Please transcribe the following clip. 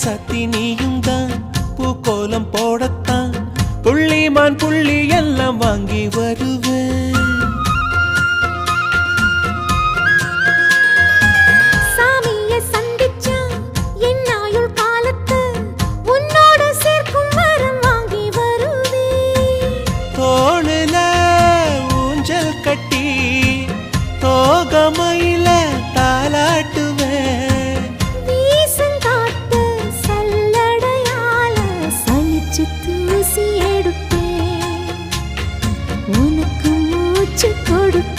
ராசாத்தி நீயும் தான் பூக்கோலம் போடத்தான் புள்ளிமான் புள்ளி எல்லாம் வாங்கி வருவேன். சாமிய சந்திச்சா என் ஆயுள் காலத்து உன்னோடு சேர்க்கும் வரம் வாங்கி வருவேன். தோளுல ஊஞ்சல் கட்டி தோகமையில தாலாட்டுவேன். வீசங்காத்து சல்லடையால சலிச்சு தூசி எடுப்பேன். உனக்கு மூச்சு கொடுப்பேன்.